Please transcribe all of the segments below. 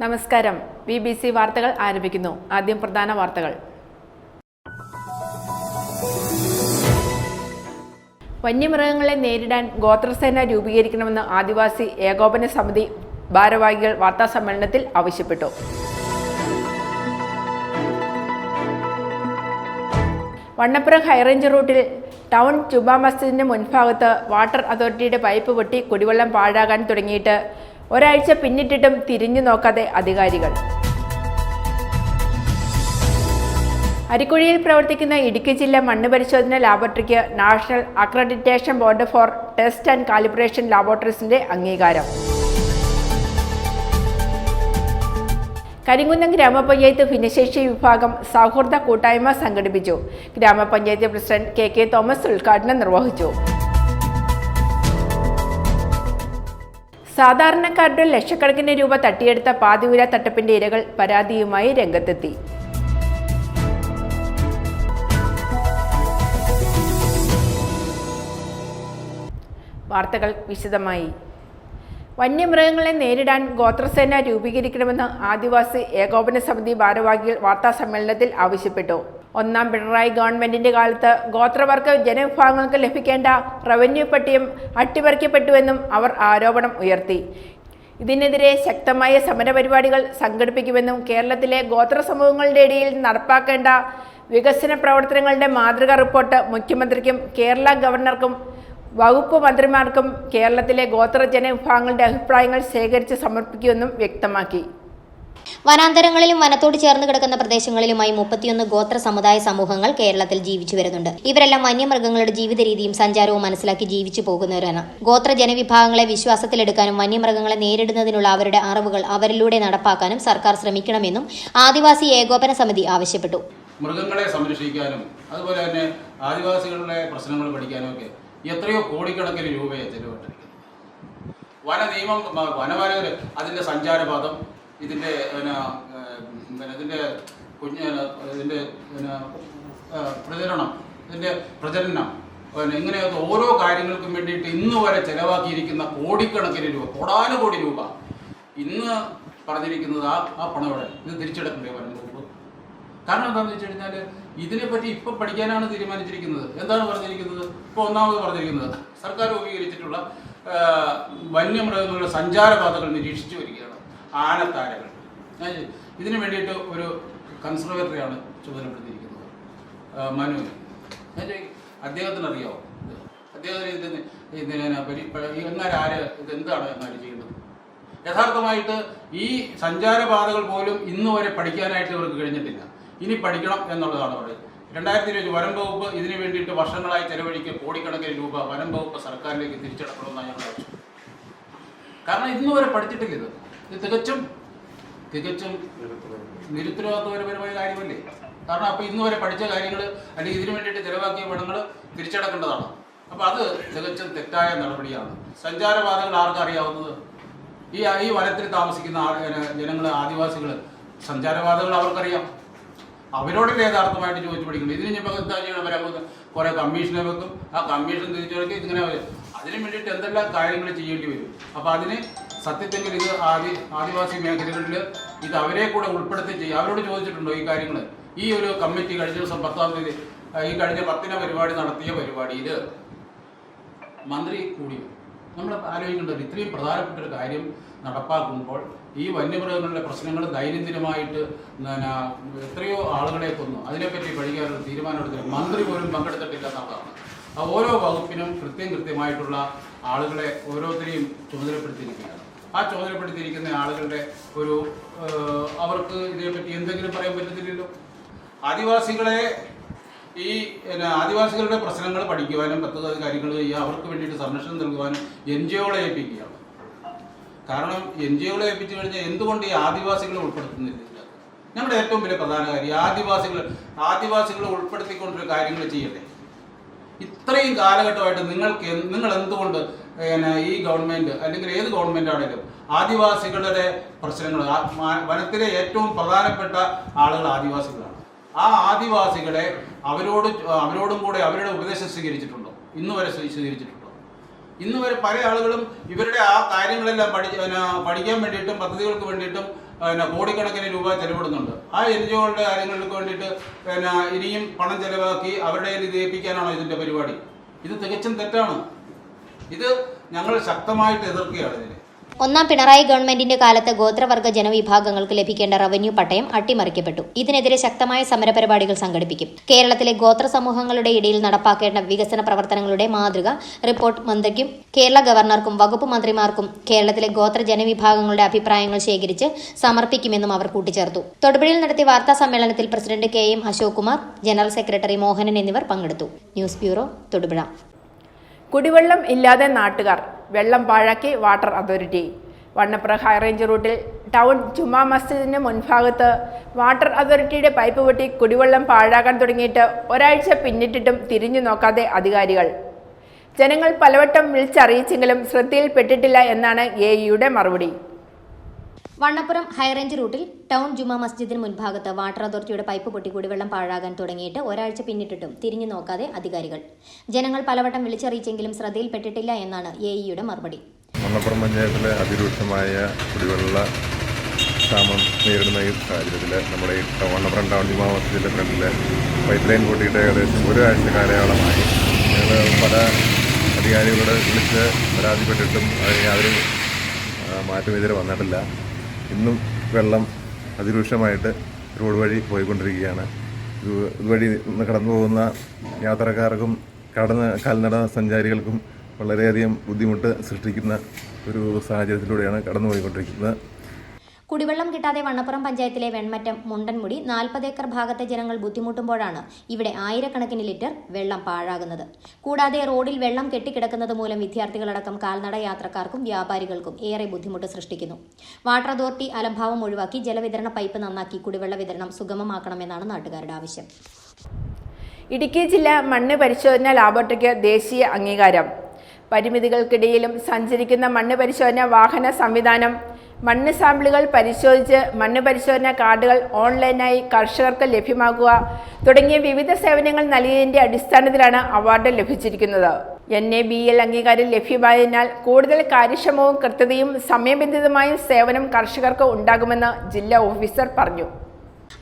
നമസ്കാരം. BBC വാർത്തകൾ ആരംഭിക്കുന്നു. ആദ്യം പ്രധാന വാർത്തകൾ. വന്യമൃഗങ്ങളെ നേരിടാൻ ഗോത്രസേന രൂപീകരിക്കണമെന്ന് ആദിവാസി ഏകോപന സമിതി ഭാരവാഹികൾ വാർത്താസമ്മേളനത്തിൽ ആവശ്യപ്പെട്ടു. വണ്ണപ്പുറം ഹൈറേഞ്ച് റൂട്ടിൽ ടൗൺ ജുമാ മസ്ജിദിന്റെ മുൻഭാഗത്ത് വാട്ടർ അതോറിറ്റിയുടെ പൈപ്പ് പൊട്ടി കുടിവെള്ളം പാഴാകാൻ തുടങ്ങിയിട്ട് ഒരാഴ്ച പിന്നിട്ടിട്ടും തിരിഞ്ഞു നോക്കാതെ അധികാരികൾ. അരിക്കുഴിയിൽ പ്രവർത്തിക്കുന്ന ഇടുക്കി ജില്ലാ മണ്ണ് പരിശോധന ലാബോറട്ടറിക്ക് national accreditation board for test and calibration ലാബോറട്ടറീസിന്റെ അംഗീകാരം. കരിങ്കുന്നം ഗ്രാമപഞ്ചായത്ത് ഭിന്നശേഷി വിഭാഗം സൗഹൃദ കൂട്ടായ്മ സംഘടിപ്പിച്ചു. ഗ്രാമപഞ്ചായത്ത് പ്രസിഡന്റ് കെ തോമസ് ഉദ്ഘാടനം നിർവഹിച്ചു. സാധാരണക്കാരുടെ ലക്ഷക്കണക്കിന് രൂപ തട്ടിയെടുത്ത പാതിവില തട്ടിപ്പിന്റെ ഇരകൾ പരാതിയുമായി രംഗത്തെത്തി. വാർത്തകൾ വിശദമായി. വന്യമൃഗങ്ങളെ നേരിടാൻ ഗോത്രസേന രൂപീകരിക്കണമെന്ന് ആദിവാസി ഏകോപന സമിതി ഭാരവാഹികൾ വാർത്താസമ്മേളനത്തിൽ ആവശ്യപ്പെട്ടു. ഒന്നാം പിണറായി ഗവൺമെന്റിന്റെ കാലത്ത് ഗോത്രവർഗ ജനവിഭാഗങ്ങൾക്ക് ലഭിക്കേണ്ട റവന്യൂ പട്ടിയും അട്ടിമറിക്കപ്പെട്ടുവെന്നും അവർ ആരോപണം ഉയർത്തി. ഇതിനെതിരെ ശക്തമായ സമരപരിപാടികൾ സംഘടിപ്പിക്കുമെന്നും കേരളത്തിലെ ഗോത്ര സമൂഹങ്ങളുടെ ഇടയിൽ നടപ്പാക്കേണ്ട വികസന പ്രവർത്തനങ്ങളുടെ മാതൃകാ റിപ്പോർട്ട് മുഖ്യമന്ത്രിക്കും കേരള ഗവർണർക്കും വകുപ്പ് മന്ത്രിമാർക്കും കേരളത്തിലെ ഗോത്ര ജനവിഭാഗങ്ങളുടെ അഭിപ്രായങ്ങൾ ശേഖരിച്ച് സമർപ്പിക്കുമെന്നും വ്യക്തമാക്കി. വനാന്തരങ്ങളിലും വനത്തോട് ചേർന്ന് കിടക്കുന്ന പ്രദേശങ്ങളിലുമായി 31 ഗോത്ര സമുദായ സമൂഹങ്ങൾ കേരളത്തിൽ ജീവിച്ചു വരുന്നുണ്ട്. ഇവരെല്ലാം വന്യമൃഗങ്ങളുടെ ജീവിത രീതിയും സഞ്ചാരവും മനസ്സിലാക്കി ജീവിച്ചു പോകുന്നവരാണ്. ഗോത്ര ജനവിഭാഗങ്ങളെ വിശ്വാസത്തിലെടുക്കാനും വന്യമൃഗങ്ങളെ നേരിടുന്നതിനുള്ള അവരുടെ അറിവുകൾ അവരിലൂടെ നടപ്പാക്കാനും സർക്കാർ ശ്രമിക്കണമെന്നും ആദിവാസി ഏകോപന സമിതി ആവശ്യപ്പെട്ടു. മൃഗങ്ങളെ സംരക്ഷിക്കാനും അതുപോലെ തന്നെ ആദിവാസികളുടെ പ്രശ്നങ്ങൾ പഠിക്കാനും ഒക്കെ എത്രയോ കോടിക്കണക്കിന് രൂപയെ ചെലവിട്ടിരിക്കുന്നു. വന നിയമം, വനപാലകർ അതിൻ്റെ സഞ്ചാരപാതം, ഇതിൻ്റെ പ്രചരണം ഇങ്ങനെയൊക്കെ ഓരോ കാര്യങ്ങൾക്കും വേണ്ടിയിട്ട് ഇന്ന് വരെ ചെലവാക്കിയിരിക്കുന്ന കോടിക്കണക്കിന് രൂപ, കോടാനുകോടി രൂപ ഇന്ന് പറഞ്ഞിരിക്കുന്നത് ആ പണം ഇവിടെ ഇത് തിരിച്ചെടുക്കണ്ടേ വനം വകുപ്പ്? കാരണം എന്താണെന്ന് വെച്ച് കഴിഞ്ഞാൽ ഇതിനെപ്പറ്റി ഇപ്പം പഠിക്കാനാണ് തീരുമാനിച്ചിരിക്കുന്നത്. എന്താണ് പറഞ്ഞിരിക്കുന്നത്? ഇപ്പോൾ ഒന്നാമത് പറഞ്ഞിരിക്കുന്നത് സർക്കാർ രൂപീകരിച്ചിട്ടുള്ള വന്യമൃഗങ്ങളുടെ സഞ്ചാരപാതകൾ നിരീക്ഷിച്ചു വരികയാണ്. ആനത്താരകൾ, ഇതിനു വേണ്ടിയിട്ട് ഒരു കൺസർവേറ്ററിയാണ് ചുമതലപ്പെടുത്തിയിരിക്കുന്നത്, മനുവിന്. അദ്ദേഹത്തിന് അറിയാമോ? അദ്ദേഹത്തിന് ഇതെന്താണ് എന്നാണ് ചെയ്യുന്നത്? യഥാർത്ഥമായിട്ട് ഈ സഞ്ചാരപാതകൾ പോലും ഇന്ന് വരെ പഠിക്കാനായിട്ട് ഇവർക്ക് കഴിഞ്ഞിട്ടില്ല. ഇനി പഠിക്കണം എന്നുള്ളതാണ് പറയുന്നത്. 2020 വനം വകുപ്പ് ഇതിനു വേണ്ടിയിട്ട് വർഷങ്ങളായി ചെലവഴിക്കുക കോടിക്കണക്കിന് രൂപ വനം വകുപ്പ് സർക്കാരിലേക്ക് തിരിച്ചടക്കണമെന്നാണ് ഞങ്ങളുടെ ആവശ്യം. കാരണം ഇന്ന് വരെ പഠിച്ചിട്ടില്ല. ഇത് തികച്ചും നിരുത്തരവാദിത്വപരമായ കാര്യമല്ലേ? കാരണം അപ്പോൾ ഇന്ന് വരെ പഠിച്ച കാര്യങ്ങൾ അല്ലെങ്കിൽ ഇതിനു വേണ്ടിയിട്ട് ചിലവാക്കിയ പണങ്ങൾ തിരിച്ചടക്കേണ്ടതാണ്. അപ്പോൾ അത് തികച്ചും തെറ്റായ നടപടിയാണ്. സഞ്ചാരപാതകൾ ആർക്കറിയാവുന്നത്? ഈ വനത്തിൽ താമസിക്കുന്ന ജനങ്ങൾ, ആദിവാസികൾ, സഞ്ചാരപാതകൾ അവർക്കറിയാം. അവരോടല്ലേ യഥാർത്ഥമായിട്ട് ചോദിച്ചു പഠിക്കണം. ഇതിന് ഇപ്പോൾ എന്താ ചെയ്യണം? വരാൻ കുറേ കമ്മീഷനെ വെക്കും. ആ കമ്മീഷൻ തിരിച്ചെടുക്കുക. ഇതിങ്ങനെ അതിനു വേണ്ടിയിട്ട് എന്തെല്ലാം കാര്യങ്ങൾ ചെയ്യേണ്ടി വരും. അപ്പോൾ അതിന് സത്യത്തെങ്കിൽ ഇത് ആദിവാസി മേഖലകളിൽ ഇത് അവരെ കൂടെ ഉൾപ്പെടുത്തി ചെയ്യും. അവരോട് ചോദിച്ചിട്ടുണ്ടോ ഈ കാര്യങ്ങൾ? ഈ ഒരു കമ്മിറ്റി കഴിഞ്ഞ ദിവസം 10-ാം തീയതി ഈ കഴിഞ്ഞ 10-ന് പരിപാടി നടത്തിയ പരിപാടിയിൽ മന്ത്രി കൂടി. നമ്മൾ ആലോചിക്കേണ്ടത് ഇത്രയും പ്രധാനപ്പെട്ട ഒരു കാര്യം നടപ്പാക്കുമ്പോൾ ഈ വന്യമൃഗങ്ങളുടെ പ്രശ്നങ്ങൾ ദൈനംദിനമായിട്ട് എത്രയോ ആളുകളെ കൊന്നു. അതിനെപ്പറ്റി പഠിക്കാനുള്ള തീരുമാനമെടുത്തില്ല. മന്ത്രി പോലും പങ്കെടുത്തിട്ടില്ല എന്നുള്ളതാണ്. ഓരോ വകുപ്പിനും കൃത്യമായിട്ടുള്ള ആളുകളെ ഓരോരുത്തരെയും ചുമതലപ്പെടുത്തിയിരിക്കുകയാണ്. ആ ചുമതലപ്പെടുത്തിയിരിക്കുന്ന ആളുകളുടെ അവർക്ക് ഇതിനെപ്പറ്റി എന്തെങ്കിലും പറയാൻ പറ്റത്തില്ലല്ലോ. ആദിവാസികളുടെ പ്രശ്നങ്ങൾ പഠിക്കുവാനും കാര്യങ്ങൾ അവർക്ക് വേണ്ടിയിട്ട് സംരക്ഷണം നൽകുവാനും NGOകളെ ഏൽപ്പിക്കുകയാണ്. കാരണം NGOകളെ ഏൽപ്പിച്ചു കഴിഞ്ഞാൽ എന്തുകൊണ്ട് ഈ ആദിവാസികളെ ഉൾപ്പെടുത്തുന്നില്ല? ഞങ്ങളുടെ ഏറ്റവും വലിയ പ്രധാന കാര്യം ആദിവാസികളെ ഉൾപ്പെടുത്തിക്കൊണ്ടൊരു കാര്യങ്ങൾ ചെയ്യട്ടെ. ഇത്രയും കാലഘട്ടമായിട്ട് നിങ്ങൾ എന്തുകൊണ്ട് ഈ ഗവൺമെൻറ് അല്ലെങ്കിൽ ഏത് ഗവൺമെൻറ് ആണെങ്കിലും ആദിവാസികളുടെ പ്രശ്നങ്ങൾ, വനത്തിലെ ഏറ്റവും പ്രധാനപ്പെട്ട ആളുകൾ ആദിവാസികളാണ്. ആ ആദിവാസികളെ അവരോടും കൂടെ അവരുടെ ഉപദേശം സ്വീകരിച്ചിട്ടുണ്ടോ? ഇന്ന് വരെ സ്വീകരിച്ചിട്ടുണ്ടോ? ഇന്ന് വരെ പല ആളുകളും ഇവരുടെ ആ കാര്യങ്ങളെല്ലാം പഠിക്കാൻ വേണ്ടിയിട്ടും പദ്ധതികൾക്ക് വേണ്ടിയിട്ടും കോടിക്കണക്കിന് രൂപ ചെലവിടുന്നുണ്ട്. ആ NGO-കളുടെ കാര്യങ്ങൾക്ക് വേണ്ടിയിട്ട് ഇനിയും പണം ചെലവാക്കി അവരുടെ ഇത് ഏൽപ്പിക്കാനാണോ ഇതിൻ്റെ പരിപാടി? ഇത് തികച്ചും തെറ്റാണ്. ഇത് ഞങ്ങൾ ശക്തമായിട്ട് എതിർക്കുകയാണ് ഇതിനെ. ഒന്നാം പിണറായി ഗവൺമെന്റിന്റെ കാലത്ത് ഗോത്രവർഗ ജനവിഭാഗങ്ങൾക്ക് ലഭിക്കേണ്ട റവന്യൂ പട്ടയം അട്ടിമറിക്കപ്പെട്ടു. ഇതിനെതിരെ ശക്തമായ സമരപരിപാടികൾ സംഘടിപ്പിക്കും. കേരളത്തിലെ ഗോത്ര സമൂഹങ്ങളുടെ ഇടയിൽ നടപ്പാക്കേണ്ട വികസന പ്രവർത്തനങ്ങളുടെ മാതൃക റിപ്പോർട്ട് മന്ത്രിക്കും കേരള ഗവർണർക്കും വകുപ്പ് മന്ത്രിമാർക്കും കേരളത്തിലെ ഗോത്ര ജനവിഭാഗങ്ങളുടെ അഭിപ്രായങ്ങൾ ശേഖരിച്ച് സമർപ്പിക്കുമെന്നും അവർ കൂട്ടിച്ചേർത്തു. തൊടുപുഴയിൽ നടത്തിയ വാർത്താ സമ്മേളനത്തിൽ president KM Ashok Kumar, general secretary Mohanan എന്നിവർ പങ്കെടുത്തു. News bureau, Thodupuzha. കുടിവെള്ളം ഇല്ലാതെ നാട്ടുകാർ, വെള്ളം പാഴാക്കി വാട്ടർ അതോറിറ്റി. വണ്ണപ്പുറ ഹൈറേഞ്ച് റൂട്ടിൽ ടൗൺ ജുമാ മസ്ജിദിന് മുൻഭാഗത്ത് വാട്ടർ അതോറിറ്റിയുടെ പൈപ്പ് പൊട്ടി കുടിവെള്ളം പാഴാക്കാൻ തുടങ്ങിയിട്ട് ഒരാഴ്ച പിന്നിട്ടിട്ടും തിരിഞ്ഞു നോക്കാതെ അധികാരികൾ. ജനങ്ങൾ പലവട്ടം വിളിച്ചറിയിച്ചെങ്കിലും ശ്രദ്ധയിൽപ്പെട്ടിട്ടില്ല എന്നാണ് AEയുടെ മറുപടി. വണ്ണപ്പുറം ഹൈറേഞ്ച് റൂട്ടിൽ ടൗൺ ജുമാ മസ്ജിദിന് മുൻഭാഗത്ത് വാട്ടർ അതോറിറ്റിയുടെ പൈപ്പ് പൊട്ടി കുടിവെള്ളം പാഴാകാൻ തുടങ്ങിയിട്ട് ഒരാഴ്ച പിന്നിട്ടിട്ടും തിരിഞ്ഞു നോക്കാതെ അധികാരികൾ. ജനങ്ങൾ പലവട്ടം വിളിച്ചറിയിച്ചെങ്കിലും ശ്രദ്ധയിൽപ്പെട്ടിട്ടില്ല എന്നാണ് AEയുടെ മറുപടി. വണ്ണപ്പുറം പഞ്ചായത്തിലെ അതിരൂക്ഷമായ കുടിവെള്ള ക്ഷാമം നേരിടുന്ന ഈ സാഹചര്യത്തിൽ നമ്മുടെ ഈ വണ്ണപ്പുറം ടൗൺ ജുമാ മസ്ജിദിൻ്റെ ഫ്രണ്ടിൽ പൈപ്പ് ലൈൻ പൊട്ടിയിട്ട് ഏകദേശം ഒരാഴ്ച കാലയളവായി. ഞങ്ങൾ പല അധികാരികളോട് വിളിച്ച് പരാതിപ്പെട്ടിട്ടും യാതൊരു മാറ്റം ഇതുവരെ വന്നിട്ടില്ല. ഇന്നും വെള്ളം അതിരൂക്ഷമായിട്ട് റോഡ് വഴി പോയിക്കൊണ്ടിരിക്കുകയാണ്. ഇതുവഴി കടന്നു പോകുന്ന യാത്രക്കാർക്കും കാൽനട സഞ്ചാരികൾക്കും വളരെയധികം ബുദ്ധിമുട്ട് സൃഷ്ടിക്കുന്ന ഒരു സാഹചര്യത്തിലൂടെയാണ് കടന്നു പോയിക്കൊണ്ടിരിക്കുന്നത്. കുടിവെള്ളം കിട്ടാതെ വണ്ണപ്പുറം പഞ്ചായത്തിലെ വെൺമറ്റം മുണ്ടൻമുടി 40 ഏക്കർ ഭാഗത്തെ ജനങ്ങൾ ബുദ്ധിമുട്ടുമ്പോഴാണ് ഇവിടെ ആയിരക്കണക്കിന് ലിറ്റർ വെള്ളം പാഴാകുന്നത്. കൂടാതെ റോഡിൽ വെള്ളം കെട്ടിക്കിടക്കുന്നത് മൂലം വിദ്യാർത്ഥികളടക്കം കാൽനട യാത്രക്കാർക്കും വ്യാപാരികൾക്കും ഏറെ ബുദ്ധിമുട്ട് സൃഷ്ടിക്കുന്നു. വാട്ടർ അതോറിറ്റി അലംഭാവം ഒഴിവാക്കി ജലവിതരണ പൈപ്പ് നന്നാക്കി കുടിവെള്ള വിതരണം സുഗമമാക്കണമെന്നാണ് നാട്ടുകാരുടെ ആവശ്യം. ഇടുക്കി ജില്ലാ മണ്ണ് പരിശോധന ലാബോറട്ടറിക്ക് ദേശീയ അംഗീകാരം. പരിമിതികൾക്കിടയിലും സഞ്ചരിക്കുന്ന മണ്ണ് പരിശോധന വാഹന സംവിധാനം, മണ്ണ് സാമ്പിളുകൾ പരിശോധിച്ച് മണ്ണ് പരിശോധന കാർഡുകൾ ഓൺലൈനായി കർഷകർക്ക് ലഭ്യമാക്കുക തുടങ്ങിയ വിവിധ സേവനങ്ങൾ നൽകിയതിന്റെ അടിസ്ഥാനത്തിലാണ് അവാർഡ് ലഭിച്ചിരിക്കുന്നത്. NABL അംഗീകാരം ലഭ്യമായതിനാൽ കൂടുതൽ കാര്യക്ഷമവും കൃത്യതയും സമയബന്ധിതമായും സേവനം കർഷകർക്ക് ഉണ്ടാകുമെന്ന് ജില്ലാ ഓഫീസർ പറഞ്ഞു.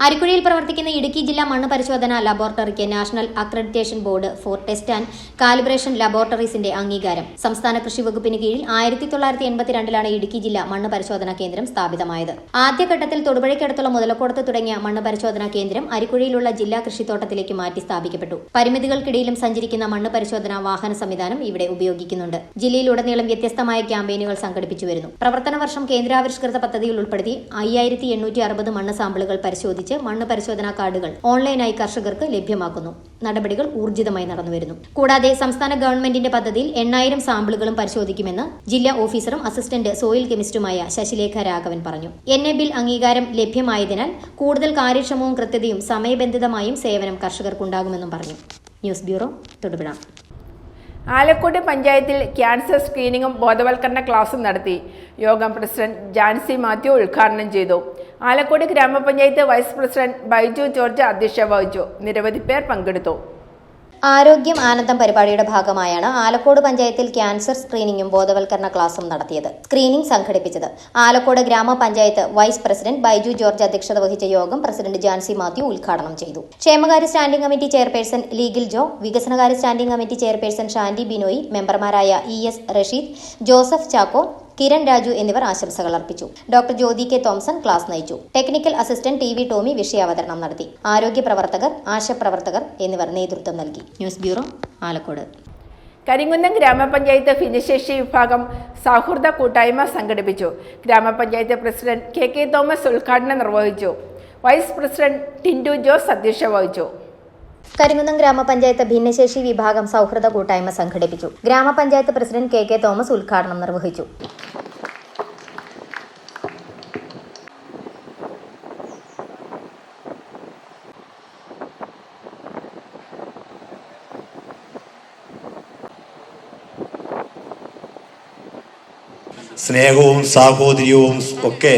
അരിക്കുഴിയിൽ പ്രവർത്തിക്കുന്ന ഇടുക്കി ജില്ലാ മണ്ണ് പരിശോധന ലബോറട്ടറിക്ക് national accreditation board for test and calibration ലബോറട്ടറീസിന്റെ അംഗീകാരം. സംസ്ഥാന കൃഷി വകുപ്പിന് കീഴിൽ 1982 ഇടുക്കി ജില്ലാ മണ്ണ് പരിശോധനാ കേന്ദ്രം സ്ഥാപിതമായത്. ആദ്യഘട്ടത്തിൽ തൊടുപുഴയ്ക്കടുത്തുള്ള മുതലക്കോടത്ത് തുടങ്ങിയ മണ്ണ് പരിശോധനാ കേന്ദ്രം അരിക്കുഴിയിലുള്ള ജില്ലാ കൃഷിത്തോട്ടത്തിലേക്ക് മാറ്റി സ്ഥാപിക്കപ്പെട്ടു. പരിമിതികൾക്കിടയിലും സഞ്ചരിക്കുന്ന മണ്ണ് പരിശോധനാ വാഹന സംവിധാനം ഇവിടെ ഉപയോഗിക്കുന്നുണ്ട്. ജില്ലയിലുടനീളം വ്യത്യസ്തമായ ക്യാമ്പയിനുകൾ സംഘടിപ്പിച്ചു വരുന്നു. പ്രവർത്തന വർഷം കേന്ദ്രാവിഷ്കൃത പദ്ധതിയിൽ ഉൾപ്പെടുത്തി 5860 മണ്ണ് സാമ്പിളുകൾ പരിശോധിച്ചു മണ്ണ് പരിശോധനാ കാർഡുകൾ ഓൺലൈനായി കർഷകർക്ക് ലഭ്യമാക്കുന്നു. നടപടികൾ ഊർജിതമായി നടന്നുവരുന്നു. കൂടാതെ സംസ്ഥാന ഗവൺമെന്റിന്റെ പദ്ധതിയിൽ 8000 സാമ്പിളുകളും പരിശോധിക്കുമെന്ന് ജില്ലാ ഓഫീസറും അസിസ്റ്റന്റ് സോയിൽ കെമിസ്റ്റുമായ ശശിലേഖ രാഘവൻ പറഞ്ഞു. NABL അംഗീകാരം ലഭ്യമായതിനാൽ കൂടുതൽ കാര്യക്ഷമവും കൃത്യതയും സമയബന്ധിതമായും സേവനം കർഷകർക്കുണ്ടാകുമെന്നും പറഞ്ഞു. News bureau, Thodupuzha. ആലക്കോട് പഞ്ചായത്തിൽ ക്യാൻസർ സ്ക്രീനിങ്ങും ബോധവൽക്കരണ ക്ലാസും നടത്തി. യോഗം പ്രസിഡന്റ് ജാൻസി മാത്യു ഉദ്ഘാടനം ചെയ്തു. ആലക്കോട് ഗ്രാമപഞ്ചായത്ത് വൈസ് പ്രസിഡന്റ് ബൈജു ജോർജ് അധ്യക്ഷത വഹിച്ചു. നിരവധി പേർ പങ്കെടുത്തു. ആരോഗ്യം ആനന്ദം പരിപാടിയുടെ ഭാഗമായാണ് ആലക്കോട് പഞ്ചായത്തിൽ ക്യാൻസർ സ്ക്രീനിങ്ങും ബോധവൽക്കരണ ക്ലാസും നടത്തിയത്. സ്ക്രീനിംഗ് സംഘടിപ്പിച്ചത് ആലക്കോട് ഗ്രാമപഞ്ചായത്ത് വൈസ് പ്രസിഡന്റ് ബൈജു ജോർജ് അധ്യക്ഷത വഹിച്ച യോഗം പ്രസിഡന്റ് ജാൻസി മാത്യു ഉദ്ഘാടനം ചെയ്തു. ക്ഷേമകാര്യ സ്റ്റാൻഡിംഗ് കമ്മിറ്റി ചെയർപേഴ്സൺ ലീഗിൽ ജോ, വികസനകാര്യ standing committee chairperson Shandy Binoy, മെമ്പർമാരായ ES റഷീദ്, ജോസഫ് ചാക്കോ, കിരൺ രാജു എന്നിവർ ആശംസകൾ അർപ്പിച്ചു. Doctor Jyothi K Thomson class നയിച്ചു. ടെക്നിക്കൽ അസിസ്റ്റന്റ് TV ടോമി വിഷയാവതരണം നടത്തി. ആരോഗ്യ പ്രവർത്തകർ, ആശാപ്രവർത്തകർ എന്നിവർ നേതൃത്വം നൽകി. News bureau, Alakode. കരിങ്കുന്നം ഗ്രാമപഞ്ചായത്ത് ഭിന്നശേഷി വിഭാഗം സൗഹൃദ കൂട്ടായ്മ സംഘടിപ്പിച്ചു. ഗ്രാമപഞ്ചായത്ത് പ്രസിഡന്റ് KK തോമസ് ഉദ്ഘാടനം നിർവഹിച്ചു. വൈസ് പ്രസിഡന്റ് ടിൻഡു ജോസ് അധ്യക്ഷത വഹിച്ചു. കരിങ്കുന്നം ഗ്രാമപഞ്ചായത്ത് ഭിന്നശേഷി വിഭാഗം സൗഹൃദ കൂട്ടായ്മ സംഘടിപ്പിച്ചു. ഗ്രാമപഞ്ചായത്ത് പ്രസിഡന്റ് KK തോമസ് ഉദ്ഘാടനം നിർവഹിച്ചു. സ്നേഹവും സാഹോദര്യവും ഒക്കെ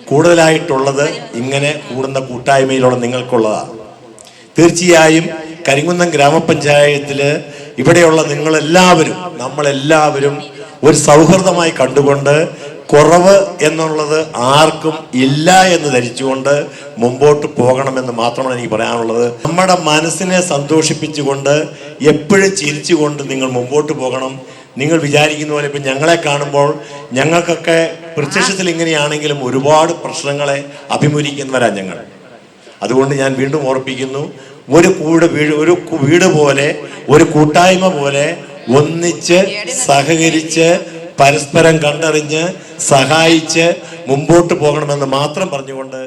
കൂടുതലായിട്ടുള്ളത് ഇങ്ങനെ കൂടുന്ന കൂട്ടായ്മയിലുള്ള നിങ്ങൾക്കുള്ളതാണ്. തീർച്ചയായും കരിങ്കുന്നം ഗ്രാമപഞ്ചായത്തിൽ ഇവിടെയുള്ള നമ്മളെല്ലാവരും ഒരു സൗഹൃദമായി കണ്ടുകൊണ്ട് കുറവ് എന്നുള്ളത് ആർക്കും ഇല്ല എന്ന് ധരിച്ചുകൊണ്ട് മുമ്പോട്ട് പോകണമെന്ന് മാത്രമാണ് എനിക്ക് പറയാനുള്ളത്. നമ്മുടെ മനസ്സിനെ സന്തോഷിപ്പിച്ചുകൊണ്ട് എപ്പോഴും ചിരിച്ചുകൊണ്ട് നിങ്ങൾ മുമ്പോട്ട് പോകണം. നിങ്ങൾ വിചാരിക്കുന്ന പോലെ ഇപ്പം ഞങ്ങളെ കാണുമ്പോൾ ഞങ്ങൾക്കൊക്കെ പ്രത്യക്ഷത്തിൽ ഇങ്ങനെയാണെങ്കിലും ഒരുപാട് പ്രശ്നങ്ങളെ അഭിമുഖീകരിക്കുന്നവരാണ് ഞങ്ങൾ. അതുകൊണ്ട് ഞാൻ വീണ്ടും ഓർപ്പിക്കുന്നു, ഒരു വീട് പോലെ, ഒരു കൂട്ടായ്മ പോലെ ഒന്നിച്ച് സഹകരിച്ച് പരസ്പരം കണ്ടറിഞ്ഞ് സഹായിച്ച് മുമ്പോട്ട് പോകണമെന്ന് മാത്രം പറഞ്ഞുകൊണ്ട്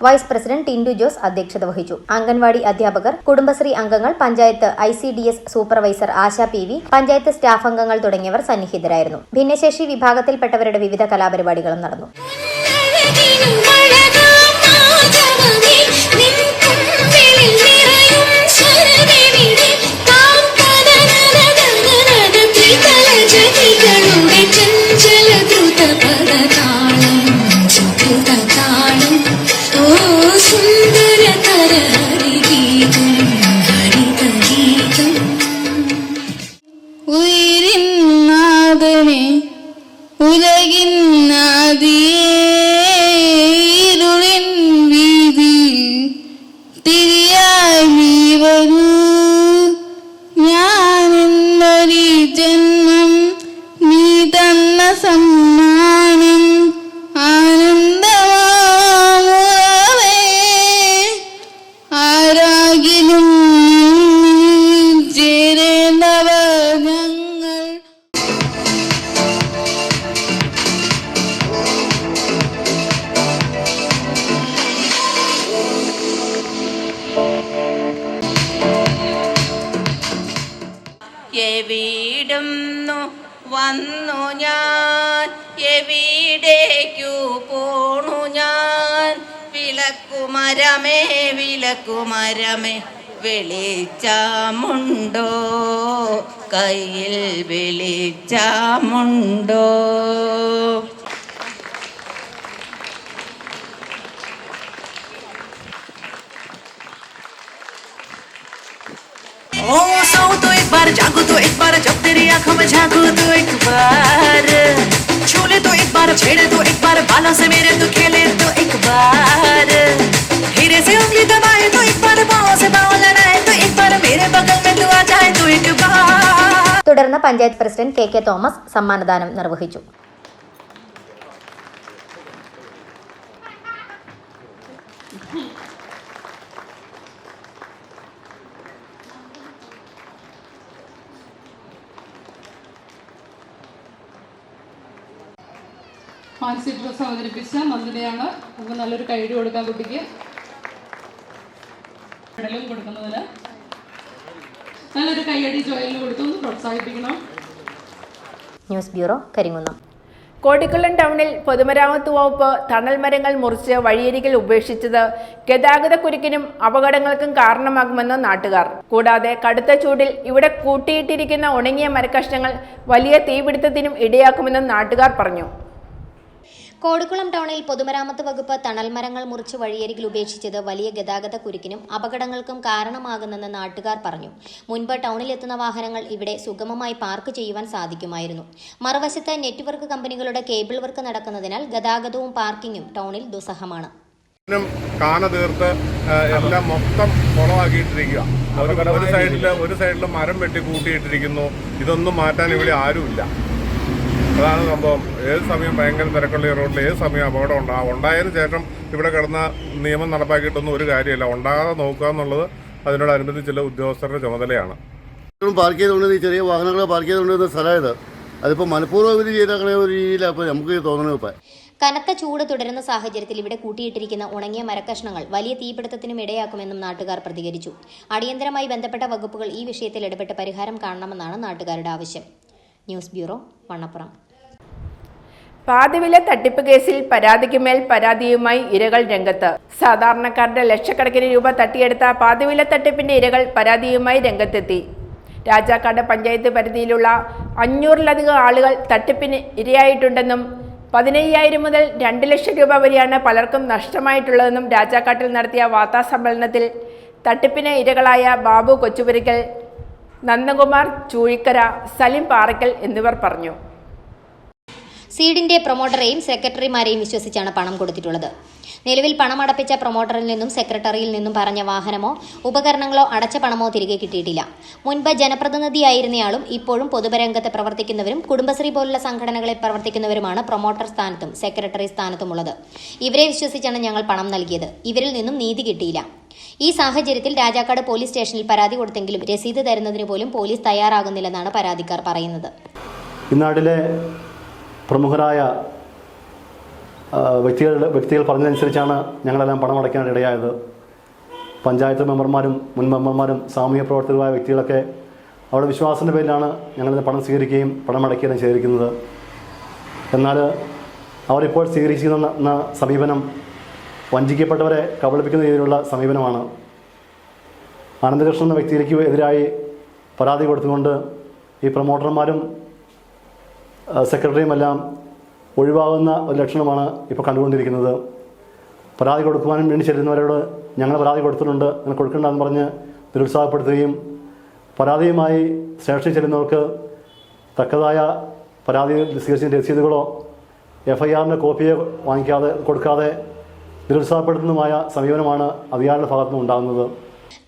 വൈസ് പ്രസിഡന്റ് ടിൻഡു ജോസ് അധ്യക്ഷത വഹിച്ചു. അംഗൻവാടി അധ്യാപകർ, കുടുംബശ്രീ അംഗങ്ങൾ, പഞ്ചായത്ത് ICDS സൂപ്പർവൈസർ ആശ PV, പഞ്ചായത്ത് സ്റ്റാഫ് അംഗങ്ങൾ തുടങ്ങിയവർ സന്നിഹിതരായിരുന്നു. ഭിന്നശേഷി വിഭാഗത്തിൽപ്പെട്ടവരുടെ വിവിധ കലാപരിപാടികളും നടന്നു. എവിടുന്നു വന്നു ഞാൻ, എവിടേക്കു പോണു ഞാൻ, വിളക്കുമരമേ വിളക്കുമരമേ വെളിച്ചമുണ്ടോ, കയ്യിൽ വെളിച്ചമുണ്ടോ. ओ सो तो एक बार जागो तो एक बार, जब तेरी आंखों में झांको तो एक बार, छूले तो एक बार, छेड़े तो एक बार, बालों से मेरे तो खेले तो एक बार, हीरे से उंगली दबाए तो एक बार, पाँव से पाँव लड़ाए तो एक बार, मेरे बगल में तू आ जाए तो एक बार. തുടർന്ന് പഞ്ചായത്ത് പ്രസിഡന്റ് KK തോമസ് സമ്മാനദാനം നിർവഹിച്ചു. ഫാൻസി ഡ്രസ് അവതരിപ്പിച്ച നന്ദിനിയാണ്. നമുക്ക് നല്ലൊരു കൈയ്യടി കൊടുക്കാൻ കുട്ടിക്ക്. മെഡലും കൊടുക്കുന്നതിന് നല്ലൊരു കൈയ്യടി ജോയലിന് കൊടുത്തു പ്രോത്സാഹിപ്പിക്കണം. News bureau, Karimkunnam. കോടിക്കുളം ടൗണിൽ പൊതുമരാമത്ത് വകുപ്പ് തണൽ മരങ്ങൾ മുറിച്ച് വഴിയരികിൽ ഉപേക്ഷിച്ചത് ഗതാഗതക്കുരുക്കിനും അപകടങ്ങൾക്കും കാരണമാകുമെന്ന് നാട്ടുകാർ. കൂടാതെ കടുത്ത ചൂടിൽ ഇവിടെ കൂട്ടിയിട്ടിരിക്കുന്ന ഉണങ്ങിയ മരക്കഷ്ണങ്ങൾ വലിയ തീപിടുത്തത്തിനും ഇടയാക്കുമെന്നും നാട്ടുകാർ പറഞ്ഞു. കോടിക്കുളം ടൗണിൽ പൊതുമരാമത്ത് വകുപ്പ് തണൽമരങ്ങൾ മുറിച്ച് വഴിയരികിൽ ഉപേക്ഷിച്ചത് വലിയ ഗതാഗത കുരുക്കിനും അപകടങ്ങൾക്കും കാരണമാകുന്നെന്ന് നാട്ടുകാർ പറഞ്ഞു. മുൻപ് ടൗണിലെത്തുന്ന വാഹനങ്ങൾ ഇവിടെ സുഗമമായി പാർക്ക് ചെയ്യുവാൻ സാധിക്കുമായിരുന്നു. മറുവശത്ത് നെറ്റ്വർക്ക് കമ്പനികളുടെ കേബിൾ വർക്ക് നടക്കുന്നതിനാൽ ഗതാഗതവും പാർക്കിങ്ങും ടൗണിൽ ദുസ്സഹമാണ്. കാന തീർത്ത് എല്ലാം മൊത്തം കുളമാക്കിയിട്ടിരിക്കുക. ഒരു സൈഡിൽ മരം വെട്ടി കൂട്ടിയിട്ടിരിക്കുന്നു. ഇതൊന്നും മാറ്റാൻ ഇവിടെ ആരുമില്ല. അതാണ് സംഭവം. ഏത് സമയം ഭയങ്കര തിരക്കുള്ള റോഡിൽ ഏത് സമയം അപകടം ഉണ്ടായതിനു ശേഷം ഇവിടെ കിടന്ന നിയമം നടപ്പാക്കിയിട്ടൊന്നും ഒരു കാര്യമില്ല. ഉണ്ടാകാതെ നോക്കുക എന്നുള്ളത് അതിനോടനുബന്ധിച്ച് ചില ഉദ്യോഗസ്ഥരുടെ ചുമതലയാണ്. പാർക്ക് ചെയ്തുകൊണ്ട് ഈ ചെറിയ വാഹനങ്ങൾ പാർക്ക് ചെയ്തുകൊണ്ടിരുന്ന സ്ഥലമായത് അതിപ്പോൾ മനഃപൂർവ്വം ഇവർ ചെയ്തേക്കണ ഒരു രീതിയിലാണ് അപ്പോൾ നമുക്ക് തോന്നണത്. ഇപ്പം കനത്ത ചൂട് തുടരുന്ന സാഹചര്യത്തിൽ ഇവിടെ കൂട്ടിയിട്ടിരിക്കുന്ന ഉണങ്ങിയ മരക്കഷ്ണങ്ങൾ വലിയ തീപിടുത്തത്തിനും ഇടയാക്കുമെന്നും നാട്ടുകാർ പ്രതികരിച്ചു. അടിയന്തരമായി ബന്ധപ്പെട്ട വകുപ്പുകൾ ഈ വിഷയത്തിൽ ഇടപെട്ട് പരിഹാരം കാണണമെന്നാണ് നാട്ടുകാരുടെ ആവശ്യം. News bureau, Vannappuram. പാതിവില തട്ടിപ്പ് കേസിൽ പരാതിക്കുമേൽ പരാതിയുമായി ഇരകൾ രംഗത്ത്. സാധാരണക്കാരുടെ ലക്ഷക്കണക്കിന് രൂപ തട്ടിയെടുത്ത പാതിവില തട്ടിപ്പിന്റെ ഇരകൾ പരാതിയുമായി രംഗത്തെത്തി. രാജാക്കാട് പഞ്ചായത്ത് പരിധിയിലുള്ള 500-ലധികം ആളുകൾ തട്ടിപ്പിന് ഇരയായിട്ടുണ്ടെന്നും 15,000 മുതൽ 2 ലക്ഷം രൂപ വരെയാണ് പലർക്കും നഷ്ടമായിട്ടുള്ളതെന്നും രാജാക്കാട്ടിൽ നടത്തിയ വാർത്താസമ്മേളനത്തിൽ തട്ടിപ്പിന് ഇരകളായ ബാബു കൊച്ചുപുരയ്ക്കൽ, നന്ദകുമാർ ചൂഴിക്കര, സലിം പാറയ്ക്കൽ എന്നിവർ പറഞ്ഞു. സീഡിന്റെ പ്രൊമോട്ടറെയും സെക്രട്ടറിമാരെയും വിശ്വസിച്ചാണ് പണം കൊടുത്തിട്ടുള്ളത്. നിലവിൽ പണമടപ്പിച്ച പ്രൊമോട്ടറിൽ നിന്നും സെക്രട്ടറിയിൽ നിന്നും പറഞ്ഞ വാഹനമോ ഉപകരണങ്ങളോ അടച്ച പണമോ തിരികെ കിട്ടിയിട്ടില്ല. മുൻപ് ജനപ്രതിനിധിയായിരുന്നയാളും ഇപ്പോഴും പൊതുരംഗത്ത് പ്രവർത്തിക്കുന്നവരും കുടുംബശ്രീ പോലുള്ള സംഘടനകളിൽ പ്രവർത്തിക്കുന്നവരുമാണ് പ്രൊമോട്ടർ സ്ഥാനത്തും സെക്രട്ടറി സ്ഥാനത്തുമുള്ളത്. ഇവരെ വിശ്വസിച്ചാണ് ഞങ്ങൾ പണം നൽകിയത്. ഇവരിൽ നിന്നും നീതി കിട്ടിയില്ല. ഈ സാഹചര്യത്തിൽ രാജാക്കാട് പോലീസ് സ്റ്റേഷനിൽ പരാതി കൊടുത്തെങ്കിലും രസീത് തരുന്നതിന് പോലും പോലീസ് തയ്യാറാകുന്നില്ലെന്നാണ് പരാതിക്കാർ പറയുന്നത്. ഇന്നാട്ടിലെ പ്രമുഖരായ വ്യക്തികൾ പറഞ്ഞതനുസരിച്ചാണ് ഞങ്ങളെല്ലാം പണം അടയ്ക്കാൻ ഇടയായത്. പഞ്ചായത്ത് മെമ്പർമാരും മുൻ മെമ്പർമാരും സാമൂഹ്യ പ്രവർത്തകരുമായ വ്യക്തികളൊക്കെ അവരുടെ വിശ്വാസത്തിൻ്റെ പേരിലാണ് ഞങ്ങളിത് പണം സ്വീകരിക്കുകയും പണം അടയ്ക്കുകയും ചെയ്തിരിക്കുന്നത്. എന്നാൽ അവരിപ്പോൾ സ്വീകരിച്ചിരുന്ന സമീപനം വഞ്ചിക്കപ്പെട്ടവരെ കബളിപ്പിക്കുന്ന രീതിയിലുള്ള സമീപനമാണ്. ആനന്ദകൃഷ്ണൻ എന്ന വ്യക്തിക്ക് എതിരായി പരാതി കൊടുത്തുകൊണ്ട് ഈ പ്രൊമോട്ടർമാരും സെക്രട്ടറിയുമെല്ലാം ഒഴിവാകുന്ന ഒരു ലക്ഷണമാണ് ഇപ്പോൾ കണ്ടുകൊണ്ടിരിക്കുന്നത്. പരാതി കൊടുക്കുവാനും വേണ്ടി ചെല്ലുന്നവരോട് ഞങ്ങൾ പരാതി കൊടുത്തിട്ടുണ്ട്, നിങ്ങൾ കൊടുക്കണ്ടെന്ന് പറഞ്ഞ് നിരുത്സാഹപ്പെടുത്തുകയും പരാതിയുമായി സ്റ്റേഷനിൽ ചെല്ലുന്നവർക്ക് തക്കതായ പരാതി സ്വീകരിച്ച രസീതുകളോ FIR കോപ്പിയോ കൊടുക്കാതെ നിരുത്സാഹപ്പെടുത്തുന്നതുമായ സമീപനമാണ് അധികാരികളുടെ ഭാഗത്തുനിന്ന് ഉണ്ടാകുന്നത്.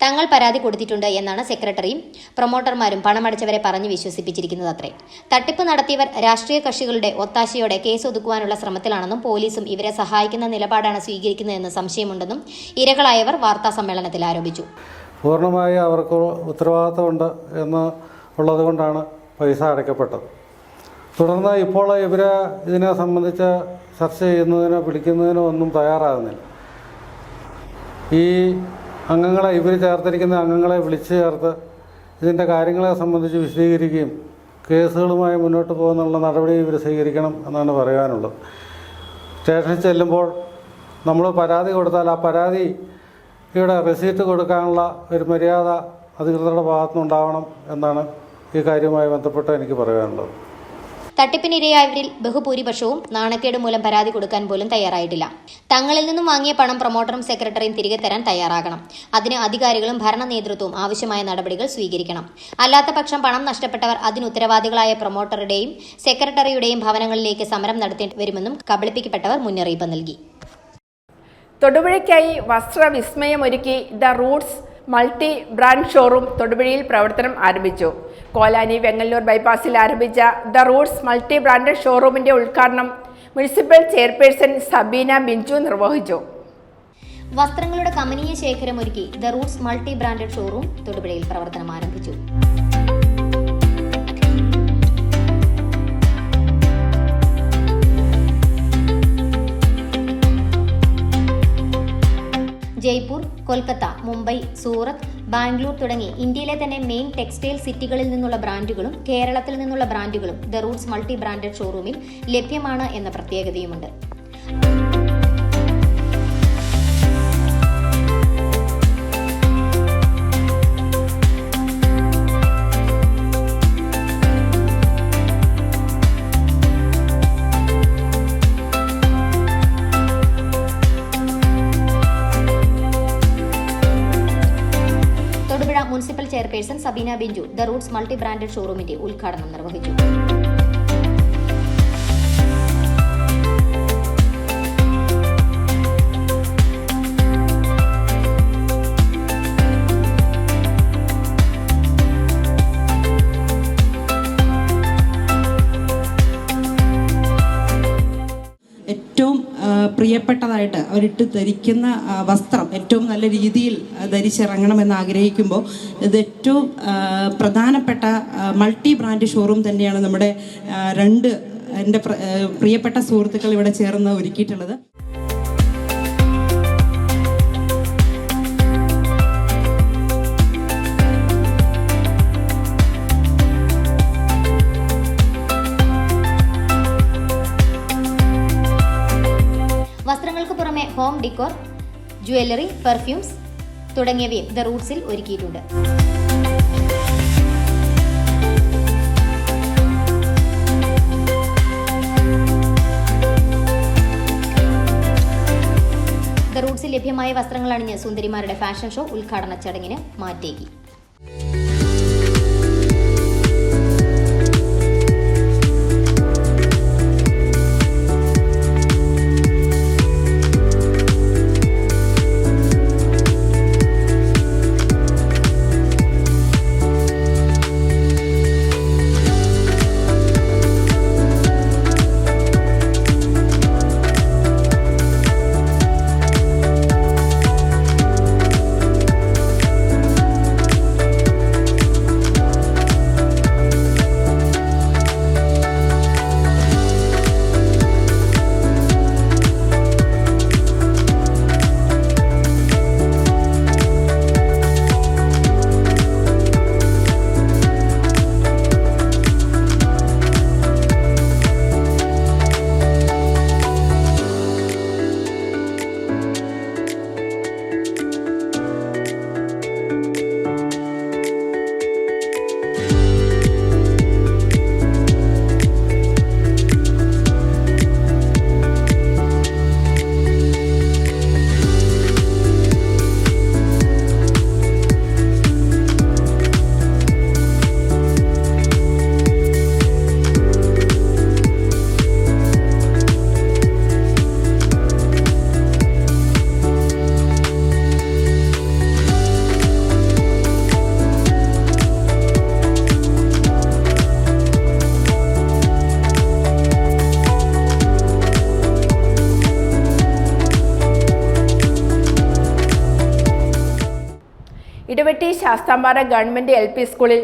തങ്ങൾ പരാതി കൊടുത്തിട്ടുണ്ട് എന്നാണ് സെക്രട്ടറിയും പ്രൊമോട്ടർമാരും പണമടച്ചവരെ പറഞ്ഞ് വിശ്വസിപ്പിച്ചിരിക്കുന്നത് അത്രേ. തട്ടിപ്പ് നടത്തിയവർ രാഷ്ട്രീയ കക്ഷികളുടെ ഒത്താശയോടെ കേസ് ഒതുക്കുവാനുള്ള ശ്രമത്തിലാണെന്നും പോലീസും ഇവരെ സഹായിക്കുന്ന നിലപാടാണ് സ്വീകരിക്കുന്നതെന്ന് സംശയമുണ്ടെന്നും ഇരകളായവർ വാർത്താ സമ്മേളനത്തിൽ ആരോപിച്ചു. പൂർണ്ണമായി അവർക്ക് ഉത്തരവാദിത്തമുണ്ട് എന്ന് ഉള്ളതുകൊണ്ടാണ് പൈസ അടയ്ക്കപ്പെട്ടത്. തുടർന്ന് ഇപ്പോൾ ഇവരെ ഇതിനെ സംബന്ധിച്ച് ചർച്ച ചെയ്യുന്നതിനോ പിടിക്കുന്നതിനോ ഒന്നും തയ്യാറാകുന്നില്ല. ഈ അംഗങ്ങളെ ഇവർ ചേർത്തിരിക്കുന്ന അംഗങ്ങളെ വിളിച്ചു ചേർത്ത് ഇതിൻ്റെ കാര്യങ്ങളെ സംബന്ധിച്ച് വിശദീകരിക്കുകയും കേസുകളുമായി മുന്നോട്ട് പോകുന്നുള്ള നടപടി ഇവർ സ്വീകരിക്കണം എന്നാണ് പറയാനുള്ളത്. സ്റ്റേഷനിൽ ചെല്ലുമ്പോൾ നമ്മൾ പരാതി കൊടുത്താൽ ആ പരാതിയുടെ റെസീറ്റ് കൊടുക്കാനുള്ള ഒരു മര്യാദ അധികൃതരുടെ ഭാഗത്തുനിന്നുണ്ടാവണം എന്നാണ് ഈ കാര്യവുമായി ബന്ധപ്പെട്ട് എനിക്ക് പറയാനുള്ളത്. തട്ടിപ്പിനിരയായവരിൽ ബഹുഭൂരിപക്ഷവും നാണക്കേട് മൂലം പരാതി കൊടുക്കാൻ പോലും തയ്യാറായിട്ടില്ല. തങ്ങളിൽ നിന്നും വാങ്ങിയ പണം പ്രൊമോട്ടറും സെക്രട്ടറിയും തിരികെ തരാൻ തയ്യാറാകണം. അതിന് അധികാരികളും ഭരണ നേതൃത്വവും ആവശ്യമായ നടപടികൾ സ്വീകരിക്കണം. അല്ലാത്ത പക്ഷം പണം നഷ്ടപ്പെട്ടവർ അതിന് ഉത്തരവാദികളായ പ്രൊമോട്ടറുടെയും സെക്രട്ടറിയുടെയും ഭവനങ്ങളിലേക്ക് സമരം നടത്തേണ്ടി വരുമെന്നും കബളിപ്പിക്കപ്പെട്ടവർ മുന്നറിയിപ്പ് നൽകി. തൊടുപുഴയ്ക്കായി വസ്ത്രവിസ്മയമൊരുക്കി the Roots multi brand showroom തൊടുപുഴയിൽ പ്രവർത്തനം ആരംഭിച്ചു. കോലാനി വെങ്ങല്ലൂർ ബൈപ്പാസിൽ ആരംഭിച്ച ദ റൂട്ട്സ് മൾട്ടി ബ്രാൻഡ് ഷോറൂമിന്റെ ഉദ്ഘാടനം മുനിസിപ്പൽ ചെയർപേഴ്സൺ സബീന ബിഞ്ചു നിർവഹിച്ചു. വസ്ത്രങ്ങളുടെ കമനീയ ശേഖരം ഒരുക്കി the Roots multi branded showroom തൊടുപുഴയിൽ പ്രവർത്തനം ആരംഭിച്ചു. ജയ്പൂർ, കൊൽക്കത്ത, മുംബൈ, സൂറത്ത്, ബാംഗ്ലൂർ തുടങ്ങി ഇന്ത്യയിലെ തന്നെ മെയിൻ ടെക്സ്റ്റൈൽ സിറ്റികളിൽ നിന്നുള്ള ബ്രാൻഡുകളും കേരളത്തിൽ നിന്നുള്ള ബ്രാൻഡുകളും ദ റൂട്ട്സ് മൾട്ടി ബ്രാൻഡഡ് ഷോറൂമിൽ ലഭ്യമാണ് എന്ന പ്രത്യേകതയുമുണ്ട്. Municipal chairperson Sabeena Binju the Roots multi branded ഷോറൂമിന്റെ ഉദ്ഘാടനം നിർവഹിച്ചു. ഏറ്റവും പ്രിയപ്പെട്ടതായിട്ട് അവരിട്ട് ധരിക്കുന്ന വസ്ത്രം ഏറ്റവും നല്ല രീതിയിൽ ധരിച്ചിറങ്ങണമെന്ന് ആഗ്രഹിക്കുമ്പോൾ ഇത് ഏറ്റവും പ്രധാനപ്പെട്ട മൾട്ടി ബ്രാൻഡ് ഷോറൂം തന്നെയാണ് നമ്മുടെ എൻ്റെ പ്രിയപ്പെട്ട സുഹൃത്തുക്കൾ ഇവിടെ ചേർന്ന് ഒരുക്കിയിട്ടുള്ളത്. വസ്ത്രങ്ങൾക്ക് പുറമെ ഹോം ഡിക്കോർ, ജ്വല്ലറി, പെർഫ്യൂംസ് തുടങ്ങിയവയും ദ റൂട്ട്സിൽ ഒരുക്കിയിട്ടുണ്ട്. ലഭ്യമായ വസ്ത്രങ്ങൾ അണിഞ്ഞ് സുന്ദരിമാരുടെ ഫാഷൻ ഷോ ഉദ്ഘാടന ചടങ്ങിന് മാറ്റേകി. ഇടവെട്ടി ശാസ്താംപാറ ഗവൺമെന്റ് LP സ്കൂളിൽ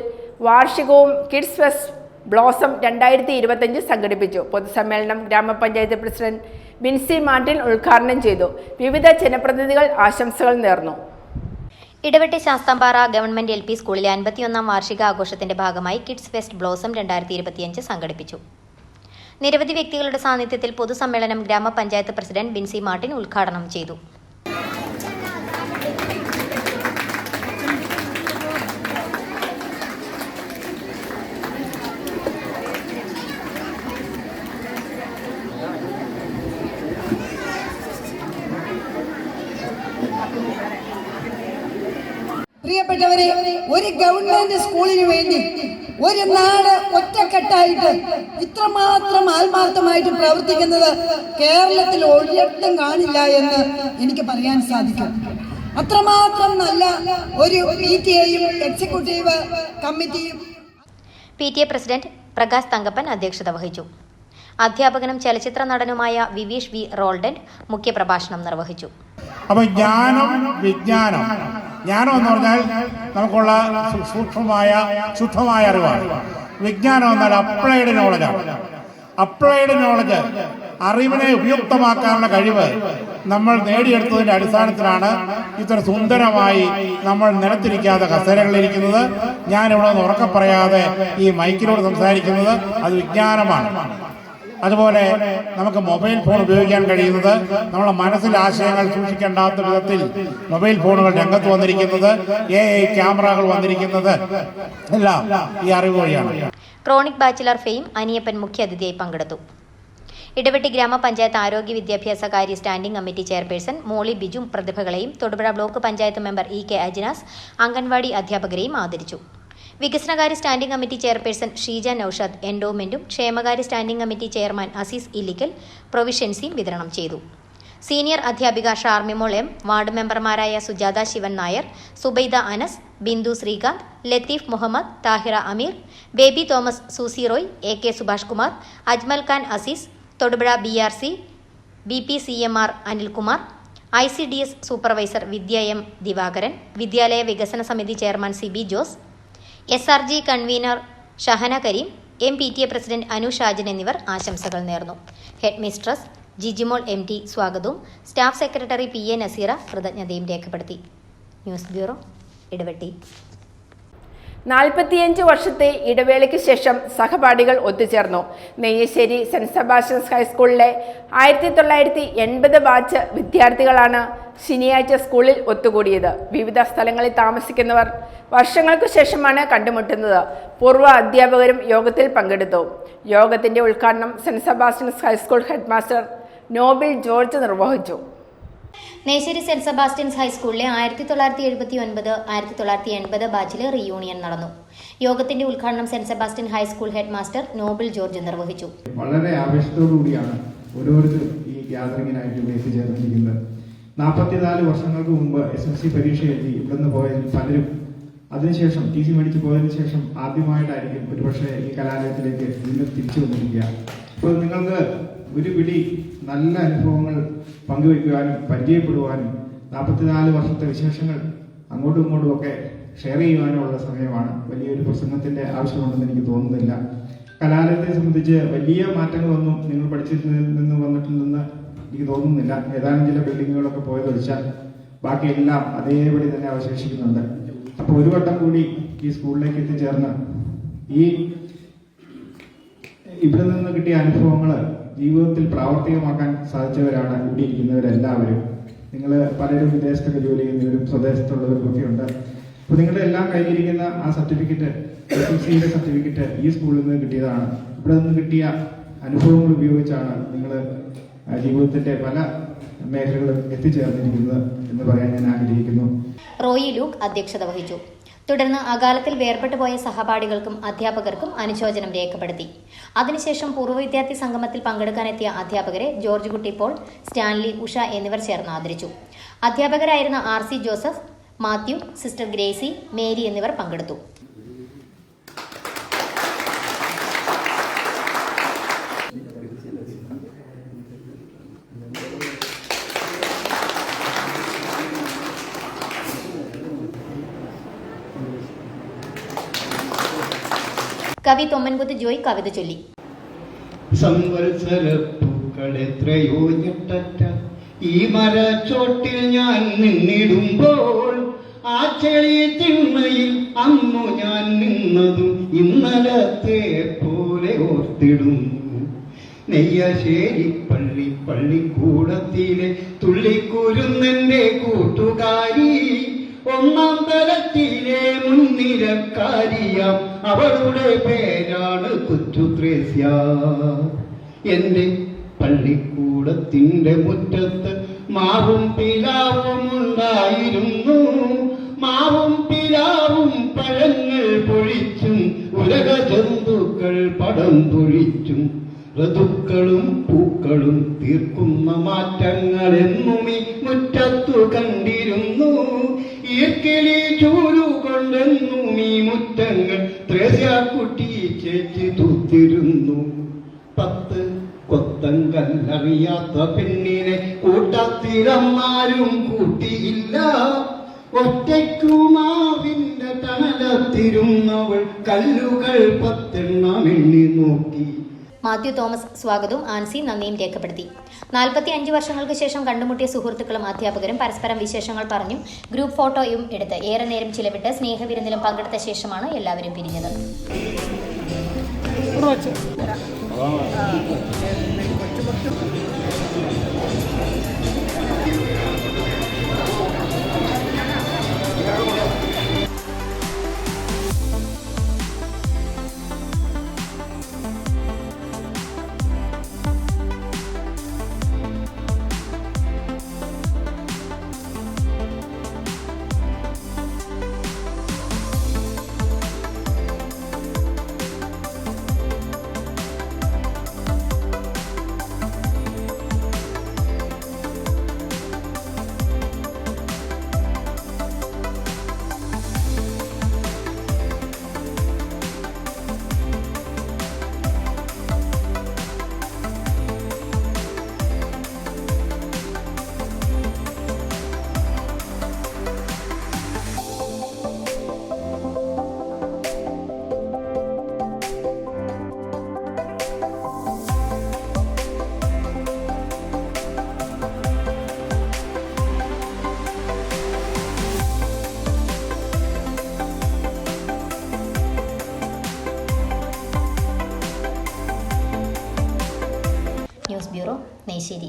വാർഷികവും കിഡ്സ് ഫെസ്റ്റ് ബ്ലോസം 2025 സംഘടിപ്പിച്ചു. പൊതുസമ്മേളനം ഗ്രാമപഞ്ചായത്ത് പ്രസിഡന്റ് ബിൻസി മാർട്ടിൻ ഉദ്ഘാടനം ചെയ്തു. വിവിധ ജനപ്രതിനിധികൾ ആശംസകൾ നേർന്നു. ഇടവെട്ടി ശാസ്താംപാറ ഗവൺമെന്റ് LP സ്കൂളിലെ 51ാം വാർഷിക ആഘോഷത്തിന്റെ ഭാഗമായി കിഡ്സ് ഫെസ്റ്റ് ബ്ലോസം 2025 സംഘടിപ്പിച്ചു. നിരവധി വ്യക്തികളുടെ സാന്നിധ്യത്തിൽ പൊതുസമ്മേളനം ഗ്രാമപഞ്ചായത്ത് പ്രസിഡന്റ് ബിൻസി മാർട്ടിൻ ഉദ്ഘാടനം ചെയ്തു. പ്രിയപ്പെട്ടവരെ, ഒരു ഗവൺമെന്റ് സ്കൂളിന് വേണ്ടി ഒരു നാട് ഒറ്റക്കെട്ടായിട്ട് ഇത്രമാത്രം ആത്മാർത്ഥമായിട്ട് പ്രവർത്തിക്കുന്നത് കേരളത്തിൽ ഒരിടത്തും കാണില്ല എന്ന് എനിക്ക് പറയാൻ സാധിക്കും. അത്രമാത്രം നല്ല ഒരു PTA-യും എക്സിക്യൂട്ടീവ് കമ്മിറ്റിയും. PTA പ്രസിഡന്റ് പ്രകാശ് തങ്കപ്പൻ അധ്യക്ഷത വഹിച്ചു. അധ്യാപകനും ചലച്ചിത്ര നടനുമായ വിവീഷ് വി റോൾഡൻ മുഖ്യപ്രഭാഷണം നിർവഹിച്ചു. അപ്പോൾ ജ്ഞാനം വിജ്ഞാനം, ജ്ഞാനം എന്ന് പറഞ്ഞാൽ നമുക്കുള്ള സൂക്ഷ്മമായ ശുദ്ധമായ അറിവാണ്. വിജ്ഞാനം എന്നാൽ അപ്ലൈഡ് നോളജാണ്. അപ്ലൈഡ് നോളജ്, അറിവിനെ ഉപയുക്തമാക്കാനുള്ള കഴിവ് നമ്മൾ നേടിയെടുത്തതിൻ്റെ അടിസ്ഥാനത്തിലാണ് ഇത്ര സുന്ദരമായി നമ്മൾ നിലത്തിരിക്കാതെ കസേരകളിലിരിക്കുന്നത്. ഞാനിവിടെ നിന്ന് ഉറക്കെ പറയാതെ ഈ മൈക്കിലൂടെ സംസാരിക്കുന്നത് അത് വിജ്ഞാനമാണ്. അതുപോലെ നമുക്ക് മൊബൈൽ ഫോൺ ഉപയോഗിക്കാൻ കഴിയുന്നത്, നമ്മുടെ മനസ്സിൽ ആശയങ്ങൾ സൂക്ഷിക്കേണ്ടാത്ത വിധത്തിൽ മൊബൈൽ ഫോണുകൾ രംഗത്ത് വന്നിരിക്കുന്നത്, AI ക്യാമറകൾ വന്നിരിക്കുന്നത് എല്ലാം ഈ അറിവ് വഴിയാണ്. ക്രോണിക് ബാച്ചിലർ ഫെയിം അനിയപ്പൻ മുഖ്യാതിഥിയായി പങ്കെടുത്തു. ഇടവെട്ടി ഗ്രാമപഞ്ചായത്ത് ആരോഗ്യ വിദ്യാഭ്യാസ കാര്യ standing committee chairperson Molly Biju പ്രതിഭകളെയും Thodupuzha block panchayat member EK Ajnas anganwadi അധ്യാപകരെയും ആദരിച്ചു. വികസനകാര്യ standing committee chairperson Sheeja Noushad എൻഡോമെന്റും ക്ഷേമകാര്യ standing committee chairman Azeez Illikkal പ്രൊവിഷൻസിയും വിതരണം ചെയ്തു. സീനിയർ അധ്യാപിക ഷാർമിമോൾ M, വാർഡ് മെമ്പർമാരായ Sujatha Sivan Nair, Subaida Anas, Bindu Sreekanth, Latheef Muhammad, Thahira Ameer, Baby Thomas, Susy Roy, AK Subhash Kumar, Ajmal Khan Azeez, Thodupuzha BRC BPCMR Anilkumar, ICDS supervisor Vidya M Divakaran, വിദ്യാലയ വികസന സമിതി chairman CB Jose, SRG convener Shahana Kareem, MPTA president Anu Shajan എന്നിവർ ആശംസകൾ നേർന്നു. ഹെഡ് മിസ്ട്രസ് ജിജിമോൾ MT സ്വാഗതവും സ്റ്റാഫ് സെക്രട്ടറി PA നസീറ കൃതജ്ഞതയും രേഖപ്പെടുത്തി. News bureau, Edavetti. 45 വർഷത്തെ ഇടവേളയ്ക്ക് ശേഷം സഹപാഠികൾ ഒത്തുചേർന്നു. നെയ്യശ്ശേരി സെന്റ് സെബാസ്റ്റ്യൻസ് ഹൈസ്കൂളിലെ 1980 ബാച്ച് വിദ്യാർത്ഥികളാണ് ശനിയാഴ്ച സ്കൂളിൽ ഒത്തുകൂടിയത്. വിവിധ സ്ഥലങ്ങളിൽ താമസിക്കുന്നവർ വർഷങ്ങൾക്കു ശേഷമാണ് കണ്ടുമുട്ടുന്നത്. പൂർവ്വ അധ്യാപകരും യോഗത്തിൽ പങ്കെടുത്തു. യോഗത്തിന്റെ ഉദ്ഘാടനം saint Sebastian's high school headmaster Noble George നിർവഹിച്ചു. നേശ്ശേരി സെന്റ് സെബാസ്റ്റ്യൻസ് ഹൈസ്കൂളിലെ 1979-1980 ബാച്ചിലെ റീയൂണിയൻ നടന്നു. യോഗത്തിന്റെ ഉദ്ഘാടനം saint Sebastian high school head master Noble George നിർവഹിച്ചു. വളരെ ആവേശത്തോടുകൂടിയാണ് ഓരോരുത്തരും ഈ ഗ്യാതറിങ്ങിനായിട്ട് എത്തിച്ചേർന്നിരിക്കുന്നത്. 44 വർഷങ്ങൾക്ക് മുമ്പ് SSLC പരീക്ഷ എഴുതി ഇവിടുന്ന് പോയതിൽ പലരും അതിനുശേഷം TC മേടിച്ച് പോയതിനു ശേഷം ആദ്യമായിട്ടായിരിക്കും ഒരുപക്ഷെ ഈ കലാലയത്തിലേക്ക് വീണ്ടും തിരിച്ചു വന്നിരിക്കുക. അപ്പോൾ നിങ്ങൾക്ക് ഒരു പിടി നല്ല അനുഭവങ്ങൾ പങ്കുവയ്ക്കുവാനും പരിചയപ്പെടുവാനും 44 വർഷത്തെ വിശേഷങ്ങൾ അങ്ങോട്ടും ഇങ്ങോട്ടും ഒക്കെ ഷെയർ ചെയ്യുവാനുമുള്ള സമയമാണ്. വലിയൊരു പ്രസംഗത്തിന്റെ ആവശ്യമുണ്ടെന്ന് എനിക്ക് തോന്നുന്നില്ല. കലാലയത്തെ സംബന്ധിച്ച് വലിയ മാറ്റങ്ങളൊന്നും നിങ്ങൾ പഠിച്ചിരുന്നതിൽ നിന്ന് വന്നിട്ടുണ്ടെന്ന് എനിക്ക് തോന്നുന്നില്ല. ഏതാനും ചില ബിൽഡിങ്ങുകളൊക്കെ പോയതൊഴിച്ചാൽ ബാക്കിയെല്ലാം അതേപടി തന്നെ അവശേഷിക്കുന്നുണ്ട്. അപ്പോൾ ഒരു വട്ടം കൂടി ഈ സ്കൂളിലേക്ക് എത്തിച്ചേർന്ന് ഇവിടെ നിന്ന് കിട്ടിയ അനുഭവങ്ങൾ ജീവിതത്തിൽ പ്രാവർത്തികമാക്കാൻ സാധിച്ചവരാണ് ഇവിടെ ഇരിക്കുന്നവരെല്ലാവരും. നിങ്ങൾ പലരും വിദേശത്തൊക്കെ ജോലി ചെയ്യുന്നവരും സ്വദേശത്തുള്ളവരും ഒക്കെ ഉണ്ട്. അപ്പോൾ നിങ്ങളുടെ എല്ലാം കയ്യിലിരിക്കുന്ന ആ സർട്ടിഫിക്കറ്റ്, SSLCയുടെ സർട്ടിഫിക്കറ്റ് ഈ സ്കൂളിൽ നിന്ന് കിട്ടിയതാണ്. ഇവിടെ നിന്ന് കിട്ടിയ അനുഭവങ്ങൾ ഉപയോഗിച്ചാണ് നിങ്ങൾ ജീവിതത്തിന്റെ പല മേഖലകളും എത്തിച്ചേർന്നിരിക്കുന്നത് എന്ന് പറയാൻ ഞാൻ ആഗ്രഹിക്കുന്നു. റോയി ലൂക്ക് അധ്യക്ഷത വഹിച്ചു. തുടർന്ന് അകാലത്തിൽ വേർപെട്ടുപോയ സഹപാഠികൾക്കും അധ്യാപകർക്കും അനുശോചനം രേഖപ്പെടുത്തി. അതിനുശേഷം പൂർവ്വ വിദ്യാർത്ഥി സംഗമത്തിൽ പങ്കെടുക്കാനെത്തിയ അധ്യാപകരെ ജോർജ് കുട്ടി പോൾ, സ്റ്റാൻലി, ഉഷ എന്നിവർ ചേർന്ന് ആദരിച്ചു. അധ്യാപകരായിരുന്ന RC Joseph, Mathew, sister Gracy, Mary എന്നിവർ പങ്കെടുത്തു. കവി തൊമ്മൻകുത്ത് ജോയ് കവിത ചൊല്ലി. സംവത്സര പൂക്കൾ എത്രയോ ഞെട്ടറ്റ ഈ മരച്ചോട്ടിൽ ഞാൻ നിന്നിടുമ്പോൾ ആ ചെളി തിണ്ണയിൽ അന്നു ഞാൻ നിന്നതും ഇന്നലത്തെ പോലെ ഓർത്തിടുന്നു. നെയ്യശ്ശേരി പള്ളിക്കൂടത്തിലെ തുള്ളിക്കുരുന്നെന്റെ കൂട്ടുകാരി, ഒന്നാം തലത്തിലെ മുൻനിരക്കാരിയാം അവളുടെ പേരാണ് കൊച്ചു ത്രേസ്യ. എന്റെ പള്ളിക്കൂടത്തിന്റെ മുറ്റത്ത് മാവും പിലാവും ഉണ്ടായിരുന്നു. മാവും പിലാവും പഴങ്ങൾ പൊഴിച്ചും ഉലക ജന്തുക്കൾ പടം പൊഴിച്ചും ഋതുക്കളും പൂക്കളും തീർക്കുന്ന മാറ്റങ്ങൾ എന്നും ഈ മുറ്റത്തു കണ്ടിരുന്നു. ഈർക്കിളി ചൂലുകൊണ്ടെന്നും ഈ മുറ്റങ്ങൾ ത്രേസ്യാക്കുട്ടി ചേച്ചി തൂത്തിരുന്നു. 10 കൊത്തങ്കല്ലറിയാത്ത പെണ്ണിനെ കൂട്ടത്തിലമ്മാരും കൂട്ടിയില്ല. ഒറ്റയ്ക്കുമാവിന്റെ തണലത്തിരുന്നവൾ കല്ലുകൾ 10 എണ്ണി നോക്കി. മാത്യു തോമസ് സ്വാഗതവും ആൻസി നന്ദിയും രേഖപ്പെടുത്തി. 45 വർഷങ്ങൾക്ക് ശേഷം കണ്ടുമുട്ടിയ സുഹൃത്തുക്കളും അധ്യാപകരും പരസ്പരം വിശേഷങ്ങൾ പറഞ്ഞും ഗ്രൂപ്പ് ഫോട്ടോയും എടുത്ത് ഏറെ നേരം ചിലവിട്ട് സ്നേഹവിരുന്നിലും പങ്കെടുത്ത ശേഷമാണ് എല്ലാവരും പിരിഞ്ഞത്. News bureau, Neyyassery.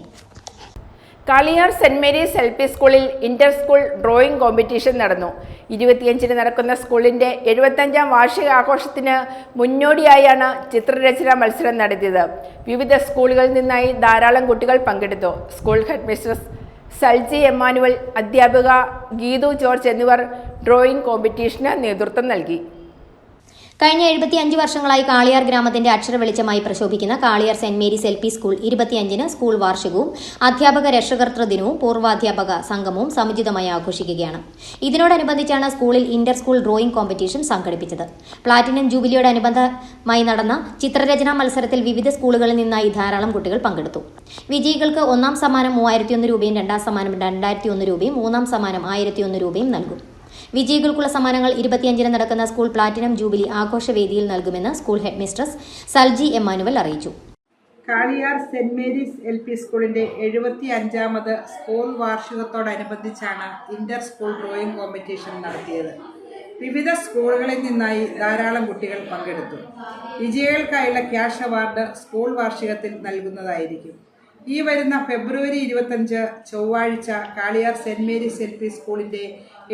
Kaliyar Saint Mary's LP സ്കൂളിൽ ഇന്റർ സ്കൂൾ ഡ്രോയിങ് കോമ്പറ്റീഷൻ നടന്നു. 25-ന് നടക്കുന്ന സ്കൂളിന്റെ 75-ാം വാർഷികാഘോഷത്തിന് മുന്നോടിയായാണ് ചിത്രരചനാ മത്സരം നടത്തിയത്. വിവിധ സ്കൂളുകളിൽ നിന്നായി ധാരാളം കുട്ടികൾ പങ്കെടുത്തു. School head mistress Salji Emmanuel, അധ്യാപിക ഗീതു ജോർജ് എന്നിവർ ഡ്രോയിംഗ് കോമ്പറ്റീഷന് നേതൃത്വം നൽകി. കഴിഞ്ഞ 75 വർഷങ്ങളായി കാളിയാർ ഗ്രാമത്തിന്റെ അക്ഷര വെളിച്ചമായി പ്രശോഭിക്കുന്ന Kaliyar Saint Mary's LP school 25-ന് സ്കൂൾ വാർഷികവും അധ്യാപക രക്ഷകർതൃ ദിനവും പൂർവാധ്യാപക സംഗമവും സമുചിതമായി ആഘോഷിക്കുകയാണ്. ഇതിനോടനുബന്ധിച്ചാണ് സ്കൂളിൽ ഇന്റർ സ്കൂൾ ഡ്രോയിംഗ് കോമ്പറ്റീഷൻ സംഘടിപ്പിച്ചത്. പ്ലാറ്റിനം ജൂബിലിയോടനുബന്ധമായി നടന്ന ചിത്രരചനാ മത്സരത്തിൽ വിവിധ സ്കൂളുകളിൽ നിന്നായി ധാരാളം കുട്ടികൾ പങ്കെടുത്തു. വിജയികൾക്ക് ഒന്നാം സമ്മാനം 3001 രൂപയും, രണ്ടാം സമ്മാനം 2001 രൂപയും, മൂന്നാം സമ്മാനം 1001 രൂപയും നൽകും. വിജയികൾക്കുള്ള സമ്മാനങ്ങൾ 25-ന് നടക്കുന്ന സ്കൂൾ പ്ലാറ്റിനം ജൂബിലി ആഘോഷവേദിയിൽ നൽകുമെന്ന് school head mistress Salji Emmanuel അറിയിച്ചു. കാളിയാർ സെന്റ് മേരീസ് LP സ്കൂളിന്റെ 75ാമത് സ്കൂൾ വാർഷികത്തോടനുബന്ധിച്ചാണ് ഇന്റർ സ്കൂൾ ഡ്രോയിംഗ് കോമ്പറ്റീഷൻ നടത്തിയത്. വിവിധ സ്കൂളുകളിൽ നിന്നായി ധാരാളം കുട്ടികൾ പങ്കെടുത്തു. വിജയികൾക്കായുള്ള ക്യാഷ് അവാർഡ് സ്കൂൾ വാർഷികത്തിൽ നൽകുന്നതായിരിക്കും. ഈ വരുന്ന ഫെബ്രുവരി 25 ചൊവ്വാഴ്ച കാളിയാർ സെന്റ് മേരീസ് LP സ്കൂളിന്റെ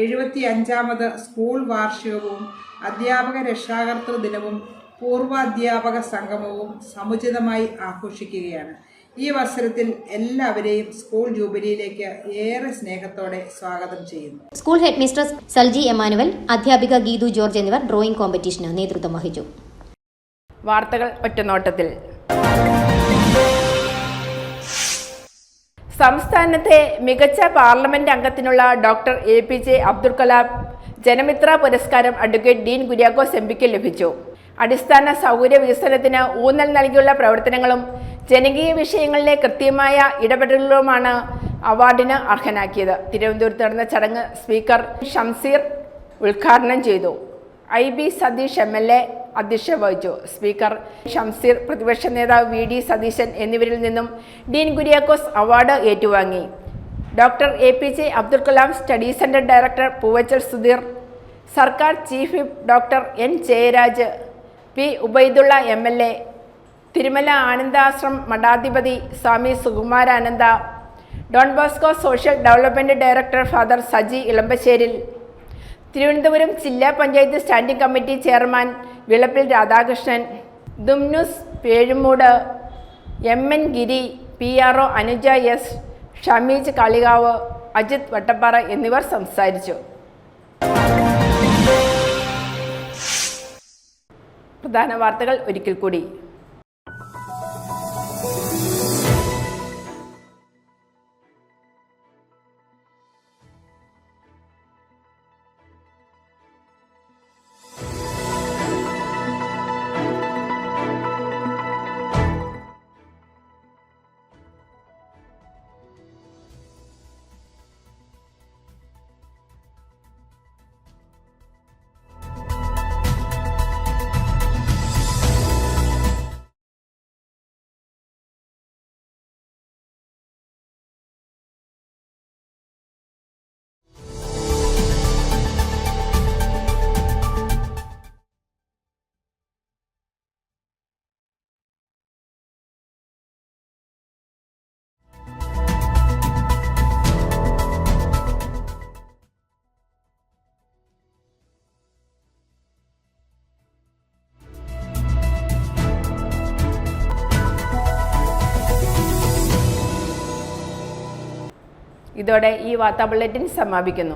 75ാമത് സ്കൂൾ വാർഷികവും അധ്യാപക രക്ഷാകർതൃ ദിനവും പൂർവാധ്യാപക സംഗമവും സമുചിതമായി ആഘോഷിക്കുകയാണ്. ഈ അവസരത്തിൽ എല്ലാവരെയും സ്കൂൾ ജൂബിലിയിലേക്ക് ഏറെ സ്നേഹത്തോടെ സ്വാഗതം ചെയ്യുന്നു. School head mistress Salji Emmanuel, അധ്യാപിക ഗീതു ജോർജ് എന്നിവർ ഡ്രോയിംഗ് കോമ്പറ്റീഷന് നേതൃത്വം വഹിച്ചു. വാർത്തകൾ ഒറ്റനോട്ടത്തിൽ. സംസ്ഥാനത്തെ മികച്ച പാർലമെന്റ് അംഗത്തിനുള്ള ഡോക്ടർ APJ അബ്ദുൽ കലാം ജനമിത്ര പുരസ്കാരം അഡ്വക്കേറ്റ് ഡീൻ കുര്യാക്കോസ് MPക്ക് ലഭിച്ചു. അടിസ്ഥാന സൗകര്യ വികസനത്തിന് ഊന്നൽ നൽകിയുള്ള പ്രവർത്തനങ്ങളും ജനകീയ വിഷയങ്ങളിലെ കൃത്യമായ ഇടപെടലുകളുമാണ് അവാർഡിന് അർഹനാക്കിയത്. തിരുവനന്തപുരത്ത് നടന്ന ചടങ്ങ് സ്പീക്കർ ഷംസീർ ഉദ്ഘാടനം ചെയ്തു. IB സതീഷ് MLA അധ്യക്ഷത വഹിച്ചു. സ്പീക്കർ ഷംസീർ, പ്രതിപക്ഷ നേതാവ് VD സതീശൻ എന്നിവരിൽ നിന്നും ഡീൻ കുര്യാക്കോസ് അവാർഡ് ഏറ്റുവാങ്ങി. Doctor APJ Abdul Kalam study centre director Poovachal Sudheer, സർക്കാർ chief whip doctor N Jayaraj, P Ubaidulla MLA, Thirumala Anandashram മഠാധിപതി Swami Sukumarananda, Don Bosco social development director father Saji Elampasseril, Thiruvananthapuram ജില്ലാ panchayat standing committee chairman Vilappil Radhakrishnan, Dumnus Pezhumoodu, MN Giri, PRO Anuja S, Shameej Kalikavu, Ajith Vattappara എന്നിവർ സംസാരിച്ചു. പ്രധാന വാർത്തകൾ ഒരിക്കൽ കൂടി. ഇതോടെ ഈ വാർത്താ ബുള്ളറ്റിൻ സമാപിക്കുന്നു.